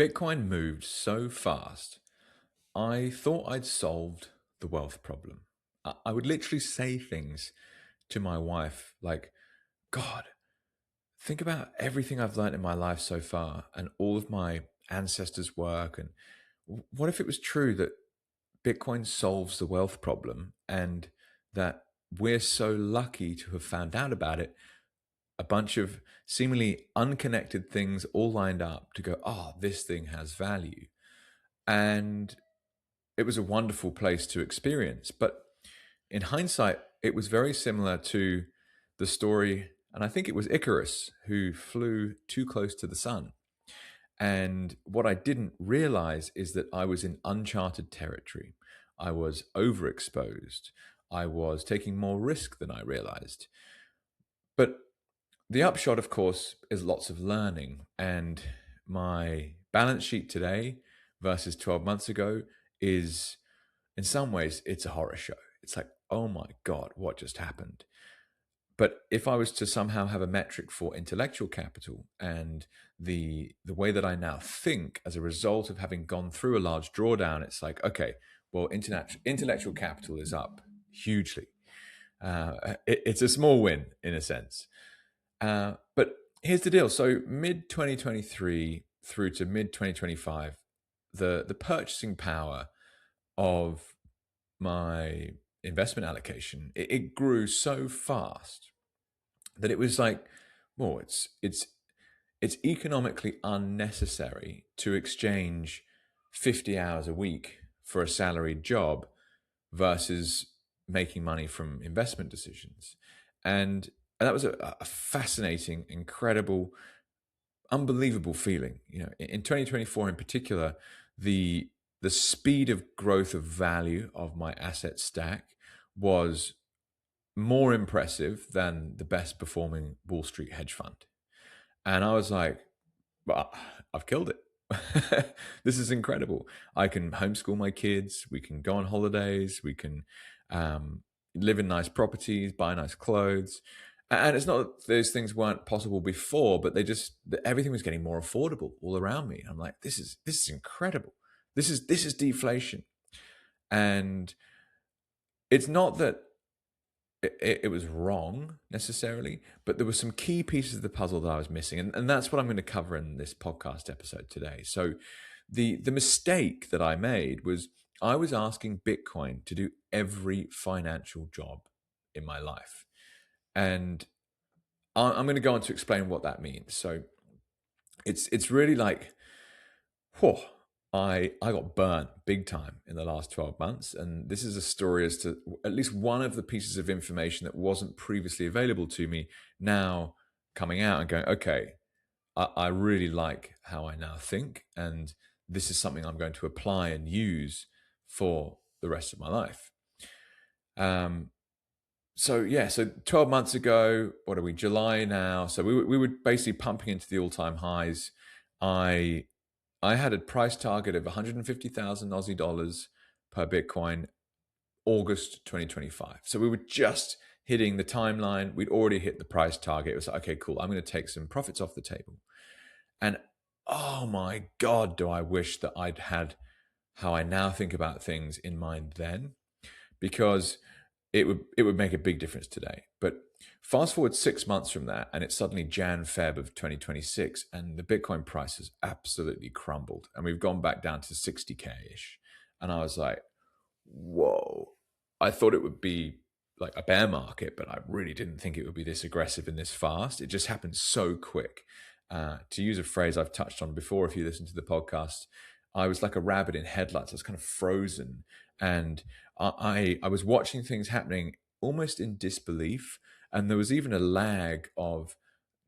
Bitcoin moved so fast, I thought I'd solved the wealth problem. I would literally say things to my wife like, God, think about everything I've learned in my life so far and all of my ancestors' work. And what if it was true that Bitcoin solves the wealth problem and that we're so lucky to have found out about it? A bunch of seemingly unconnected things all lined up to go, oh, this thing has value. And it was a wonderful place to experience. But in hindsight, it was very similar to the story, and I think it was Icarus who flew too close to the sun. And what I didn't realize is that I was in uncharted territory. I was overexposed. I was taking more risk than I realized. But the upshot, of course, is lots of learning. And my balance sheet today versus 12 months ago is, in some ways, it's a horror show. It's like, oh my God, what just happened? But if I was to somehow have a metric for intellectual capital and the way that I now think as a result of having gone through a large drawdown, it's like, okay, well, intellectual capital is up hugely. It's a small win in a sense. But here's the deal. So mid 2023 through to mid 2025, the purchasing power of my investment allocation, it grew so fast that it was like, well, it's economically unnecessary to exchange 50 hours a week for a salaried job versus making money from investment decisions. And that was a fascinating, incredible, unbelievable feeling. In 2024 in particular, the speed of growth of value of my asset stack was more impressive than the best performing Wall Street hedge fund. And I was like, well, I've killed it. This is incredible. I can homeschool my kids. We can go on holidays. We can live in nice properties, buy nice clothes. And it's not that those things weren't possible before, but everything was getting more affordable all around me. I'm like, this is incredible. This is deflation. And it's not that it was wrong necessarily, but there were some key pieces of the puzzle that I was missing. And that's what I'm going to cover in this podcast episode today. So the mistake that I made was I was asking Bitcoin to do every financial job in my life. And I'm going to go on to explain what that means. So it's really like, whew, I got burnt big time in the last 12 months. And this is a story as to at least one of the pieces of information that wasn't previously available to me now coming out and going, okay, I really like how I now think. And this is something I'm going to apply and use for the rest of my life. So 12 months ago, what are we, July now? So we were basically pumping into the all-time highs. I had a price target of 150,000 Aussie dollars per Bitcoin, August 2025. So we were just hitting the timeline. We'd already hit the price target. It was like, okay, cool. I'm going to take some profits off the table. And oh my God, do I wish that I'd had how I now think about things in mind then, because it would make a big difference today. But fast forward 6 months from that, and it's suddenly Feb of 2026, and the Bitcoin price has absolutely crumbled, and we've gone back down to 60K-ish. And I was like, whoa, I thought it would be like a bear market, but I really didn't think it would be this aggressive and this fast. It just happened so quick. To use a phrase I've touched on before, if you listen to the podcast, I was like a rabbit in headlights. I was kind of frozen, and I was watching things happening almost in disbelief. And there was even a lag of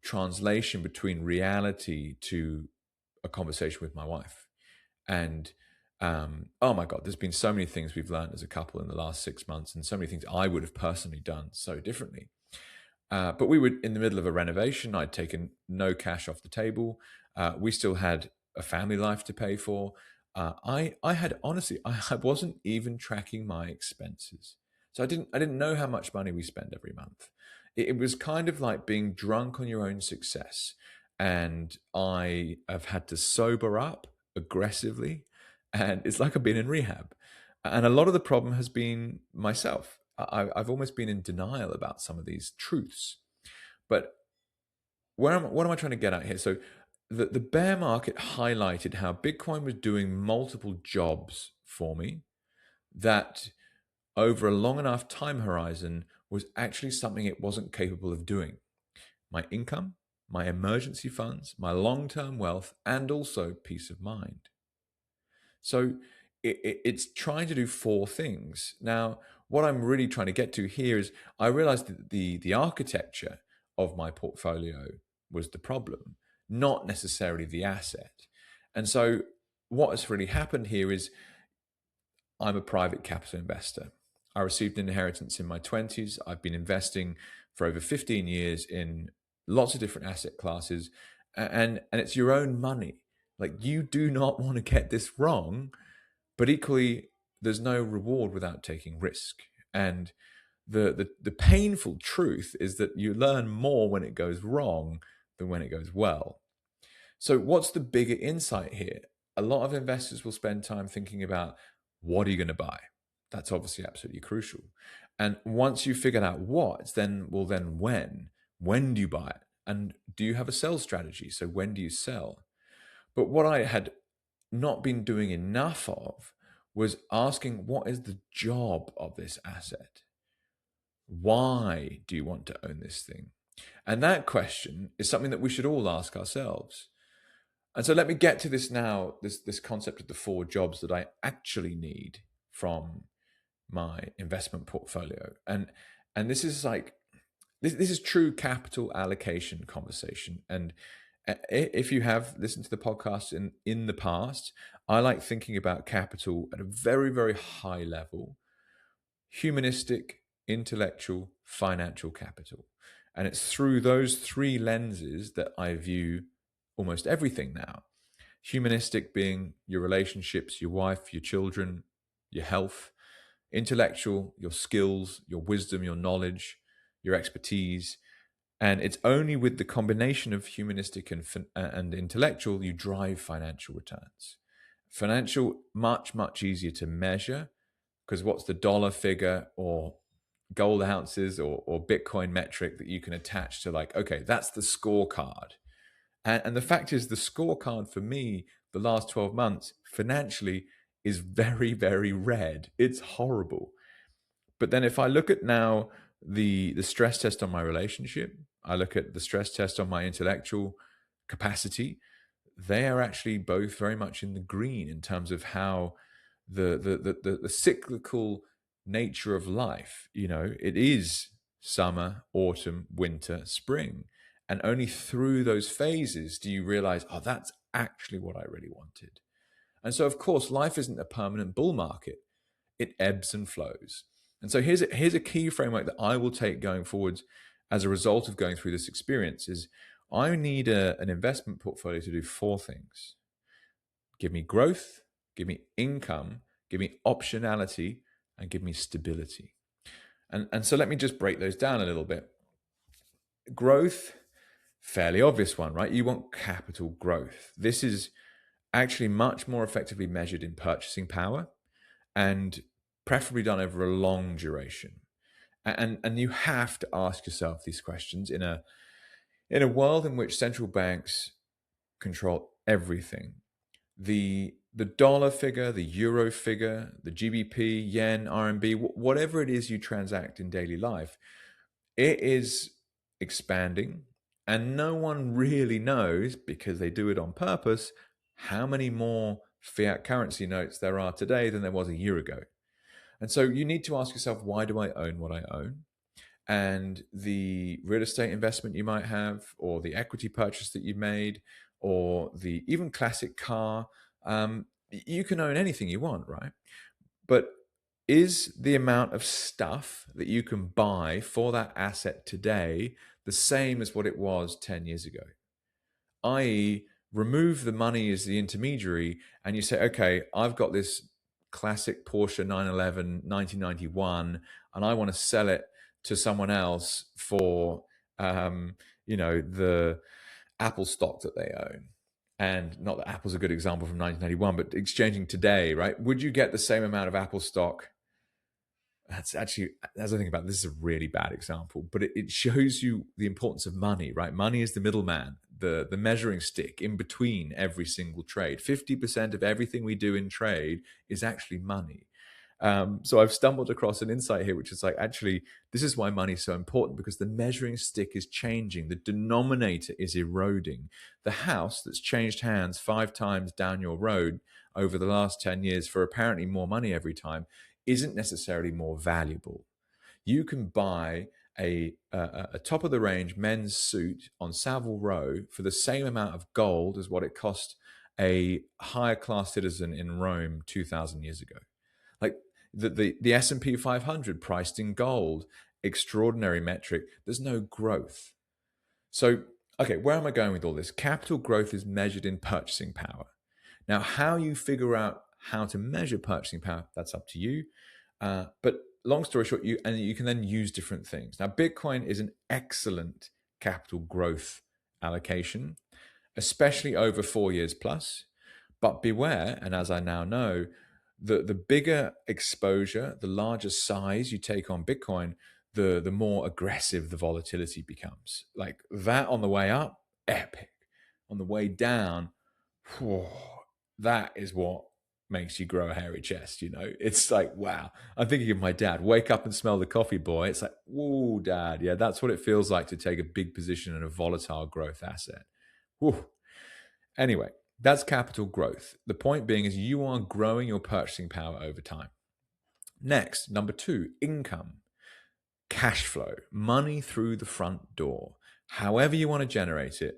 translation between reality to a conversation with my wife. And oh my God, there's been so many things we've learned as a couple in the last 6 months, and so many things I would have personally done so differently. But we were in the middle of a renovation. I'd taken no cash off the table. We still had a family life to pay for. I had honestly, I wasn't even tracking my expenses. So I didn't know how much money we spend every month. It was kind of like being drunk on your own success. And I have had to sober up aggressively, and it's like I've been in rehab. And a lot of the problem has been myself. I've almost been in denial about some of these truths. But what am I trying to get at here? So the bear market highlighted how Bitcoin was doing multiple jobs for me that over a long enough time horizon was actually something it wasn't capable of doing. My income, my emergency funds, my long-term wealth, and also peace of mind. So it's trying to do four things. Now, what I'm really trying to get to here is I realized that the architecture of my portfolio was the problem, not necessarily the asset. And so what has really happened here is I'm a private capital investor. I received an inheritance in my 20s. I've been investing for over 15 years in lots of different asset classes, and it's your own money. Like, you do not want to get this wrong, but equally, there's no reward without taking risk. And the painful truth is that you learn more when it goes wrong than when it goes well. So what's the bigger insight here? A lot of investors will spend time thinking about, what are you going to buy? That's obviously absolutely crucial. And once you've figured out what, then when? When do you buy it? And do you have a sell strategy? So when do you sell? But what I had not been doing enough of was asking, what is the job of this asset? Why do you want to own this thing? And that question is something that we should all ask ourselves. And so let me get to this now, this concept of the four jobs that I actually need from my investment portfolio. And this is like, this is true capital allocation conversation. And if you have listened to the podcast in the past, I like thinking about capital at a very, very high level: humanistic, intellectual, financial capital. And it's through those three lenses that I view almost everything now. Humanistic being your relationships, your wife, your children, your health. Intellectual, your skills, your wisdom, your knowledge, your expertise. And it's only with the combination of humanistic and intellectual you drive financial returns. Financial, much, much easier to measure, because what's the dollar figure or gold ounces or Bitcoin metric that you can attach to, like, okay, that's the scorecard. And the fact is, the scorecard for me, the last 12 months financially, is very, very red. It's horrible. But then if I look at now the stress test on my relationship, I look at the stress test on my intellectual capacity, they are actually both very much in the green in terms of how the cyclical nature of life, it is summer, autumn, winter, spring. And only through those phases do you realize, oh, that's actually what I really wanted. And so, of course, life isn't a permanent bull market. It ebbs and flows. And so here's a key framework that I will take going forwards as a result of going through this experience is I need an investment portfolio to do four things. Give me growth, give me income, give me optionality, and give me stability. And so let me just break those down a little bit. Growth, fairly obvious one, right? You want capital growth. This is actually much more effectively measured in purchasing power and preferably done over a long duration. And you have to ask yourself these questions in a world in which central banks control everything. The dollar figure, the euro figure, the JWP, yen, RMB, whatever it is you transact in daily life, it is expanding, and no one really knows, because they do it on purpose, how many more fiat currency notes there are today than there was a year ago. And so you need to ask yourself, why do I own what I own? And the real estate investment you might have, or the equity purchase that you made, or the even classic car, you can own anything you want, right? But is the amount of stuff that you can buy for that asset today the same as what it was 10 years ago? I.e., remove the money as the intermediary, and you say, okay, I've got this classic Porsche 911 1991, and I want to sell it to someone else for, the Apple stock that they own. and not that Apple's a good example from 1991, but exchanging today, right? Would you get the same amount of Apple stock? That's actually, as I think about it, this is a really bad example, but it shows you the importance of money, right? Money is the middleman, the measuring stick in between every single trade. 50% of everything we do in trade is actually money. So I've stumbled across an insight here, which is like, actually, this is why money is so important, because the measuring stick is changing. The denominator is eroding. The house that's changed hands 5 times down your road over the last 10 years for apparently more money every time isn't necessarily more valuable. You can buy a top of the range men's suit on Savile Row for the same amount of gold as what it cost a higher class citizen in Rome 2,000 years ago. Like the S&P 500 priced in gold, extraordinary metric. There's no growth. So, okay, where am I going with all this? Capital growth is measured in purchasing power. Now, how you figure out how to measure purchasing power, that's up to you. But long story short, you can then use different things. Now, Bitcoin is an excellent capital growth allocation, especially over 4 years plus. But beware, and as I now know, the bigger exposure, the larger size you take on Bitcoin, the more aggressive the volatility becomes. Like that on the way up, epic. On the way down, whew, that is what makes you grow a hairy chest, you know? It's like, wow. I'm thinking of my dad. Wake up and smell the coffee, boy. It's like, whoa, dad. Yeah, that's what it feels like to take a big position in a volatile growth asset. Whew. Anyway, that's capital growth. The point being is you are growing your purchasing power over time. Next, number 2, income. Cash flow, money through the front door. However you want to generate it.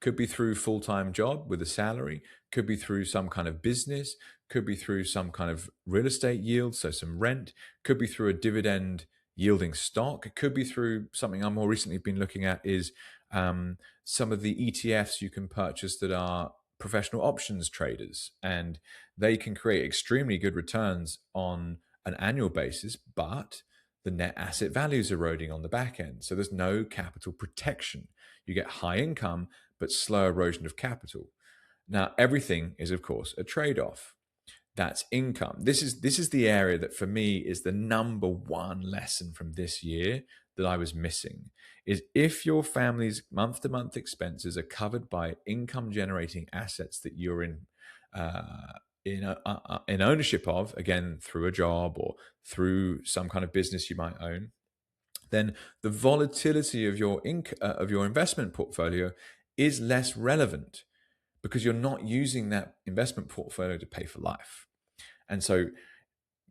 Could be through full-time job with a salary, could be through some kind of business, could be through some kind of real estate yield, so some rent, could be through a dividend yielding stock, it could be through something I've more recently been looking at is some of the ETFs you can purchase that are professional options traders, and they can create extremely good returns on an annual basis, but the net asset value is eroding on the back end. So there's no capital protection. You get high income, but slow erosion of capital. Now, everything is, of course, a trade-off. That's income. This is the area that for me is the number one lesson from this year that I was missing, is if your family's month-to-month expenses are covered by income-generating assets that you're in ownership of, again, through a job or through some kind of business you might own, then the volatility of your investment portfolio is less relevant because you're not using that investment portfolio to pay for life. And so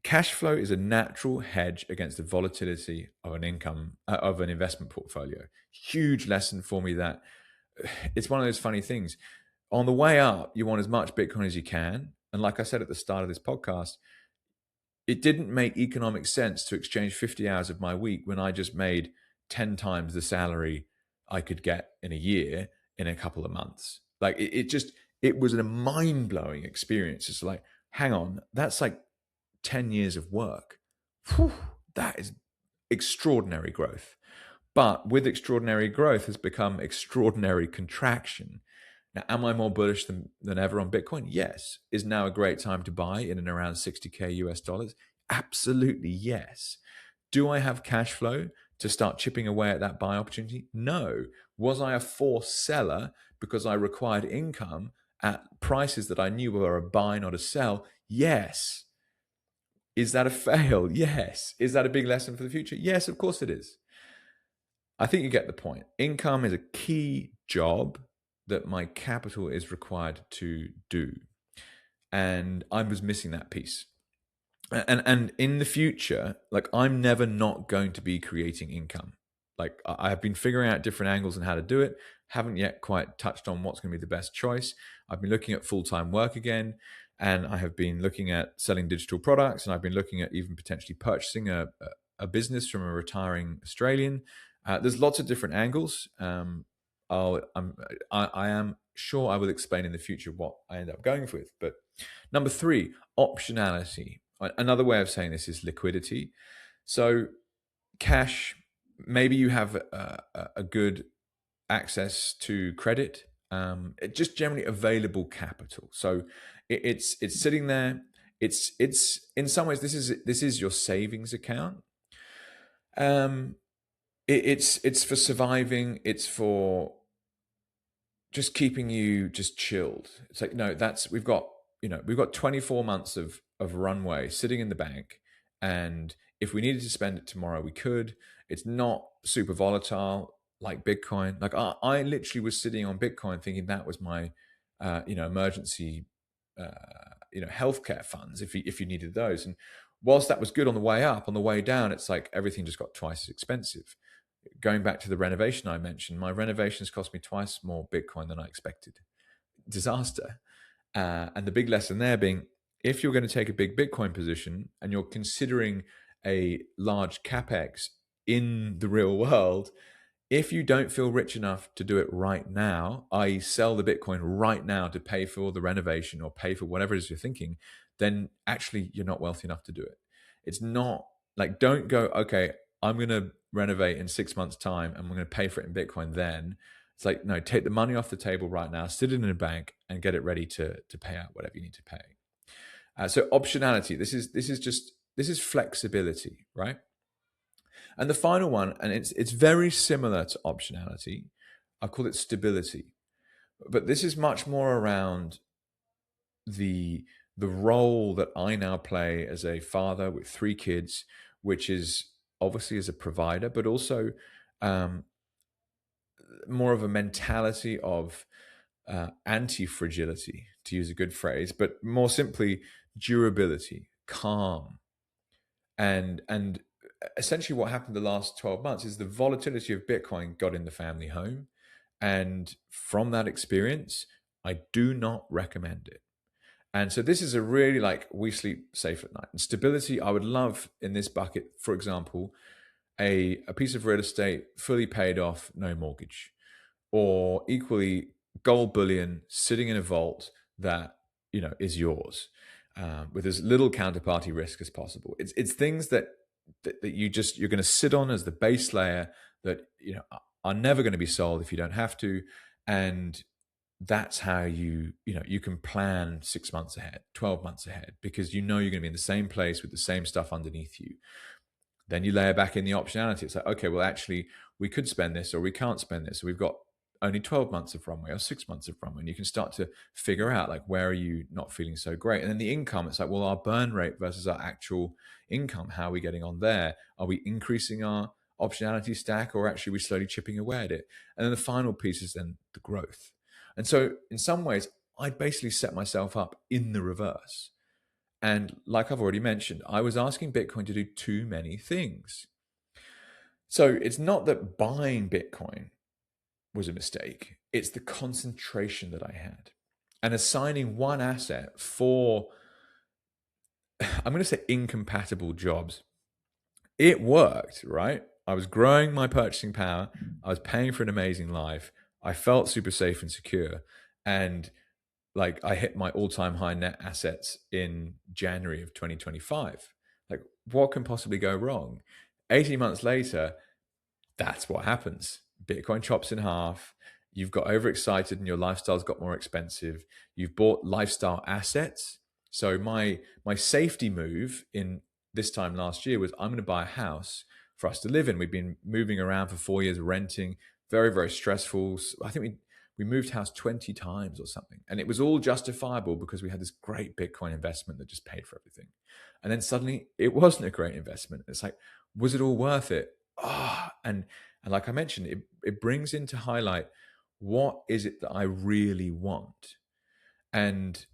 cash flow is a natural hedge against the volatility of an income of an investment portfolio. Huge lesson for me that it's one of those funny things. On the way up, you want as much Bitcoin as you can. And like I said at the start of this podcast, it didn't make economic sense to exchange 50 hours of my week when I just made 10 times the salary I could get in a year in a couple of months. Like it was a mind-blowing experience. It's like, hang on, that's like 10 years of work. Whew, that is extraordinary growth. But with extraordinary growth has become extraordinary contraction. Now, am I more bullish than ever on Bitcoin? Yes. Is now a great time to buy in and around 60K US dollars? Absolutely yes. Do I have cash flow to start chipping away at that buy opportunity? No. Was I a forced seller because I required income at prices that I knew were a buy, not a sell? Yes. Is that a fail? Yes. Is that a big lesson for the future? Yes, of course it is. I think you get the point. Income is a key job that my capital is required to do. And I was missing that piece. And in the future, like I'm never not going to be creating income. Like I have been figuring out different angles and how to do it. Haven't yet quite touched on what's going to be the best choice. I've been looking at full-time work again, and I have been looking at selling digital products, and I've been looking at even potentially purchasing a business from a retiring Australian. There's lots of different angles. I am sure I will explain in the future what I end up going with. But number 3, optionality. Another way of saying this is liquidity. So cash, maybe you have a good access to credit. just generally available capital. So it's sitting there. It's in some ways this is your savings account. Um, it's for surviving. It's for just keeping you just chilled. It's like, no, that's we've got 24 months of runway sitting in the bank, and if we needed to spend it tomorrow, we could. It's not super volatile like Bitcoin. Like I literally was sitting on Bitcoin thinking that was my emergency healthcare funds if you needed those. And whilst that was good on the way up, on the way down, it's like everything just got twice as expensive. Going back to the renovation I mentioned, my renovations cost me twice more Bitcoin than I expected. Disaster. And the big lesson there being, if you're going to take a big Bitcoin position and you're considering a large capex in the real world, if you don't feel rich enough to do it right now, i.e., sell the Bitcoin right now to pay for the renovation or pay for whatever it is you're thinking, then actually you're not wealthy enough to do it. It's not like, don't go, okay, I'm going to renovate in 6 months' time and I'm going to pay for it in Bitcoin then. It's like, no, take the money off the table right now, sit it in a bank and get it ready to pay out whatever you need to pay. So optionality, this is flexibility, right? And the final one, and it's very similar to optionality, I call it stability. But this is much more around the role that I now play as a father with 3 kids, which is obviously as a provider, but also more of a mentality of anti-fragility, to use a good phrase, but more simply durability, calm, and essentially what happened the last 12 months is the volatility of Bitcoin got in the family home. And from that experience, I do not recommend it. And so this is a really like, we sleep safe at night. And stability, I would love in this bucket, for example, a piece of real estate fully paid off, no mortgage, or equally gold bullion sitting in a vault that is yours, with as little counterparty risk as possible. It's things that you're going to sit on as the base layer that are never going to be sold if you don't have to, and that's how you can plan 6 months ahead, 12 months ahead, because you're going to be in the same place with the same stuff underneath you. Then you layer back in the optionality. It's like, okay, well, actually, we could spend this or we can't spend this. So we've got only 12 months of runway or 6 months of runway. And you can start to figure out, like, where are you not feeling so great? And then the income, it's like, well, our burn rate versus our actual income, how are we getting on there? Are we increasing our optionality stack, or actually are we slowly chipping away at it? And then the final piece is then the growth. And so in some ways, I basically set myself up in the reverse. And like I've already mentioned, I was asking Bitcoin to do too many things. So it's not that buying Bitcoin was a mistake. It's the concentration that I had. And assigning one asset for, I'm going to say, incompatible jobs. It worked, right? I was growing my purchasing power. I was paying for an amazing life. I felt super safe and secure. And like, I hit my all-time high net assets in January of 2025. Like, what can possibly go wrong? 18 months later, that's what happens. Bitcoin chops in half. You've got overexcited and your lifestyle's got more expensive. You've bought lifestyle assets. So my safety move in this time last year was, I'm going to buy a house for us to live in. We've been moving around for 4 years, renting, very, very stressful. I think we moved house 20 times or something. And it was all justifiable because we had this great Bitcoin investment that just paid for everything. And then suddenly it wasn't a great investment. It's like, was it all worth it? And like I mentioned, it brings into highlight, what is it that I really want? And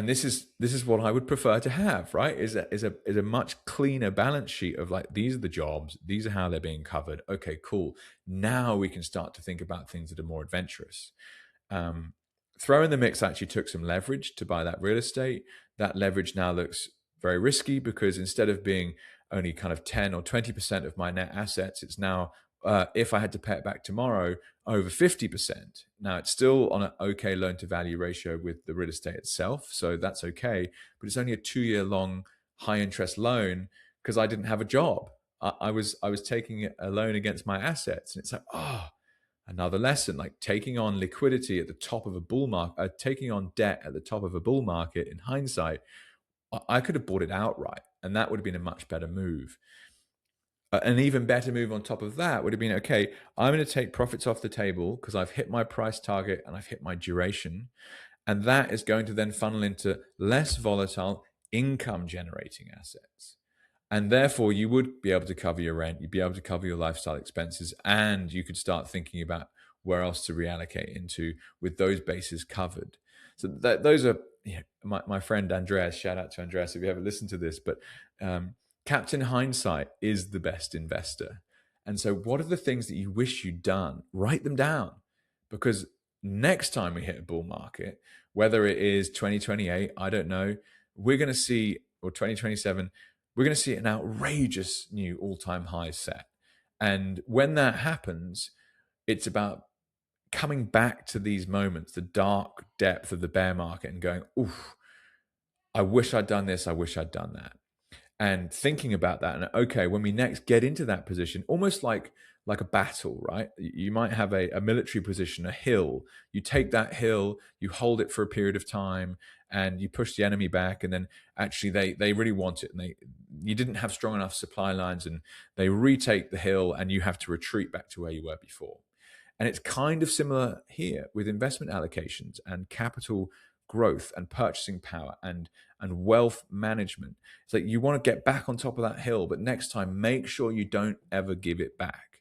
this is what I would prefer to have, right? Is a much cleaner balance sheet of, like, these are the jobs, these are how they're being covered. Okay, cool. Now we can start to think about things that are more adventurous. Throw in the mix, I actually took some leverage to buy that real estate. That leverage now looks very risky because instead of being only kind of 10 or 20% of my net assets, it's now, if I had to pay it back tomorrow, over 50%. Now, it's still on an okay loan to value ratio with the real estate itself, so that's okay, but it's only a 2-year long high interest loan because I didn't have a job. I was taking a loan against my assets, and it's like, Another lesson, like taking on liquidity at the top of a bull market, taking on debt at the top of a bull market, in hindsight, I could have bought it outright, and that would have been a much better move. An even better move on top of that would have been, okay, I'm going to take profits off the table because I've hit my price target and I've hit my duration. And that is going to then funnel into less volatile income generating assets. And therefore, you would be able to cover your rent, you'd be able to cover your lifestyle expenses, and you could start thinking about where else to reallocate into with those bases covered. So those are, my friend Andreas, shout out to Andreas if you ever listened to this, but Captain Hindsight is the best investor. And so, what are the things that you wish you'd done? Write them down, because next time we hit a bull market, whether it is 2028, I don't know, we're going to see, or 2027, we're going to see an outrageous new all-time high set. And when that happens, it's about coming back to these moments, the dark depth of the bear market, and going, oof, I wish I'd done this, I wish I'd done that. And thinking about that, and okay, when we next get into that position, almost like a battle, right? You might have a military position, a hill. You take that hill, you hold it for a period of time, and you push the enemy back. And then actually, they really want it, and you didn't have strong enough supply lines, and they retake the hill, and you have to retreat back to where you were before. And it's kind of similar here with investment allocations and capital growth and purchasing power and wealth management. It's like you want to get back on top of that hill, but next time make sure you don't ever give it back.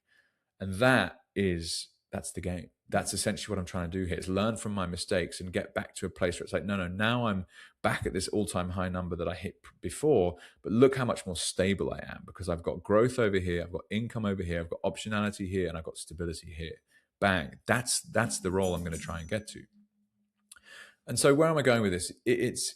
And that's the game. That's essentially what I'm trying to do here, is learn from my mistakes and get back to a place where it's like, no, now I'm back at this all-time high number that I hit before, but look how much more stable I am, because I've got growth over here, I've got income over here, I've got optionality here, and I've got stability here. Bang. That's the role I'm going to try and get to. And so where am I going with this? It's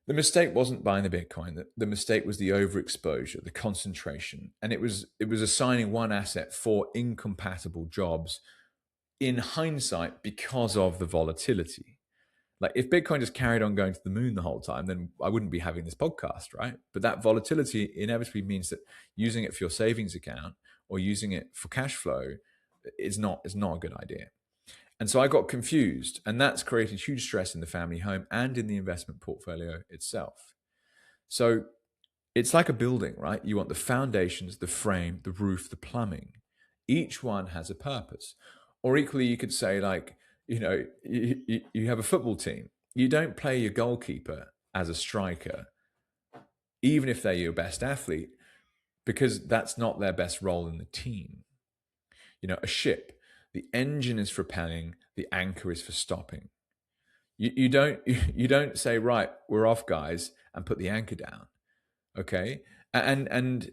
the mistake wasn't buying the Bitcoin. The mistake was the overexposure, the concentration. And it was assigning one asset for incompatible jobs in hindsight because of the volatility. Like if Bitcoin just carried on going to the moon the whole time, then I wouldn't be having this podcast, right? But that volatility inevitably means that using it for your savings account or using it for cash flow is not a good idea. And so I got confused, and that's created huge stress in the family home and in the investment portfolio itself. So it's like a building, right? You want the foundations, the frame, the roof, the plumbing. Each one has a purpose. Or equally, you could say, like, you have a football team. You don't play your goalkeeper as a striker, even if they're your best athlete, because that's not their best role in the team. A ship, the engine is for propelling, the anchor is for stopping. You don't say, right, we're off, guys, and put the anchor down. Okay, and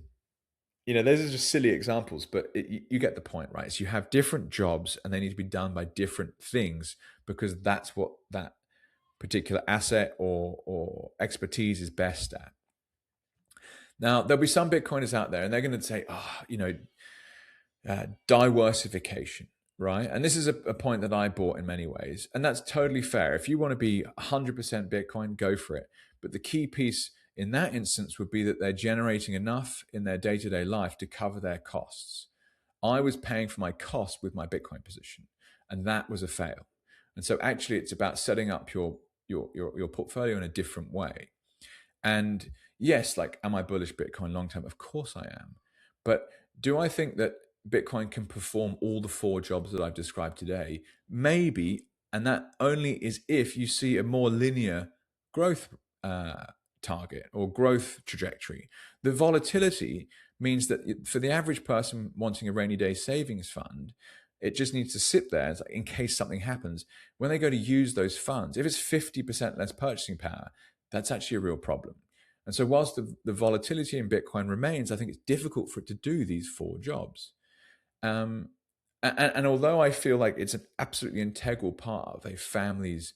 those are just silly examples, but you get the point, right? So you have different jobs, and they need to be done by different things, because that's what that particular asset or expertise is best at. Now, there'll be some Bitcoiners out there, and they're going to say, diversification, right? And this is a point that I bought in many ways, and that's totally fair. If you want to be 100% Bitcoin, go for it. But the key piece in that instance would be that they're generating enough in their day-to-day life to cover their costs. I was paying for my cost with my Bitcoin position, and that was a fail. And so actually it's about setting up your portfolio in a different way. And yes, like, am I bullish Bitcoin long term? Of course I am. But do I think that Bitcoin can perform all the 4 jobs that I've described today? Maybe, and that only is if you see a more linear growth target or growth trajectory. The volatility means that for the average person wanting a rainy day savings fund, it just needs to sit there in case something happens. When they go to use those funds, if it's 50% less purchasing power, that's actually a real problem. And so whilst the volatility in Bitcoin remains, I think it's difficult for it to do these 4 jobs. And although I feel like it's an absolutely integral part of a family's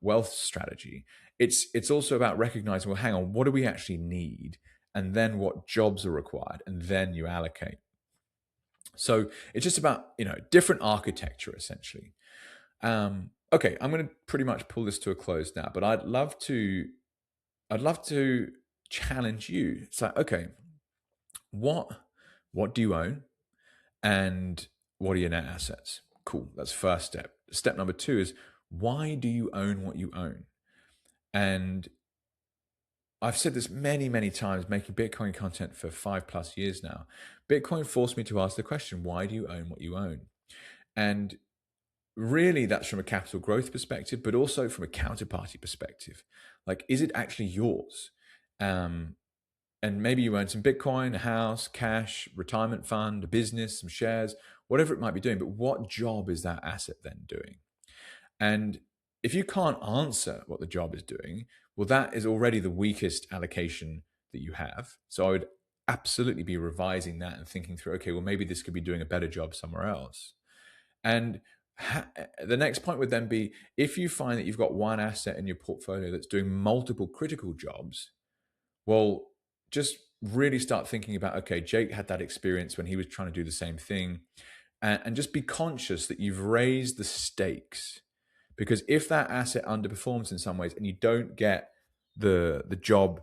wealth strategy, it's also about recognizing, well, hang on, what do we actually need? And then what jobs are required? And then you allocate. So it's just about, different architecture, essentially. Okay, I'm going to pretty much pull this to a close now, but I'd love to challenge you. It's like, okay, what do you own? And what are your net assets? Cool. That's first step. Step number 2 is, why do you own what you own? And I've said this many, many times, making Bitcoin content for 5+ years now. Bitcoin forced me to ask the question, why do you own what you own? And really, that's from a capital growth perspective, but also from a counterparty perspective. Like, is it actually yours? And maybe you own some Bitcoin, a house, cash, retirement fund, a business, some shares, whatever it might be doing. But what job is that asset then doing? And if you can't answer what the job is doing, well, that is already the weakest allocation that you have. So I would absolutely be revising that and thinking through, okay, well, maybe this could be doing a better job somewhere else. And the next point would then be, if you find that you've got one asset in your portfolio that's doing multiple critical jobs, well, just really start thinking about, okay, Jake had that experience when he was trying to do the same thing. And just be conscious that you've raised the stakes. Because if that asset underperforms in some ways and you don't get the job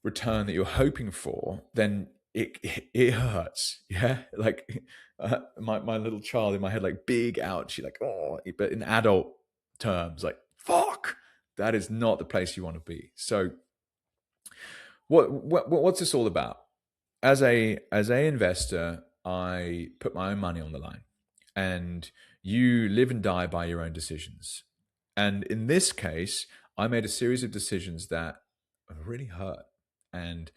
return that you're hoping for, then it hurts. Yeah. Like my little child in my head, like, big ouch. You're like, oh, but in adult terms, like, fuck, that is not the place you want to be. So what's this all about? As a investor, I put my own money on the line, and you live and die by your own decisions. And in this case, I made a series of decisions that really hurt. And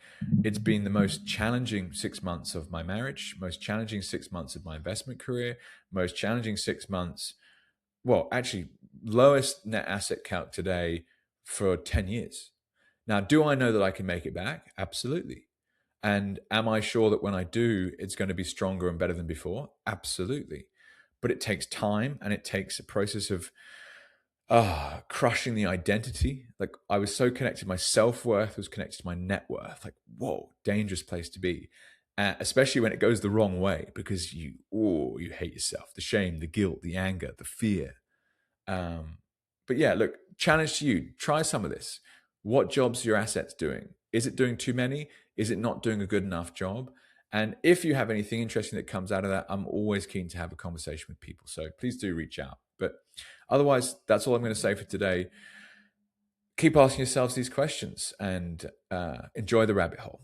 it's been the most challenging 6 months of my marriage, most challenging 6 months of my investment career, most challenging 6 months, well, actually, lowest net asset count today for 10 years. Now, do I know that I can make it back? Absolutely. And am I sure that when I do, it's going to be stronger and better than before? Absolutely. But it takes time, and it takes a process of crushing the identity. Like, I was so connected, my self-worth was connected to my net worth. Like, whoa, dangerous place to be. Especially when it goes the wrong way, because you hate yourself, the shame, the guilt, the anger, the fear. But yeah, look, challenge to you, try some of this. What jobs are your assets doing? Is it doing too many? Is it not doing a good enough job? And if you have anything interesting that comes out of that, I'm always keen to have a conversation with people. So please do reach out. But otherwise, that's all I'm going to say for today. Keep asking yourselves these questions and enjoy the rabbit hole.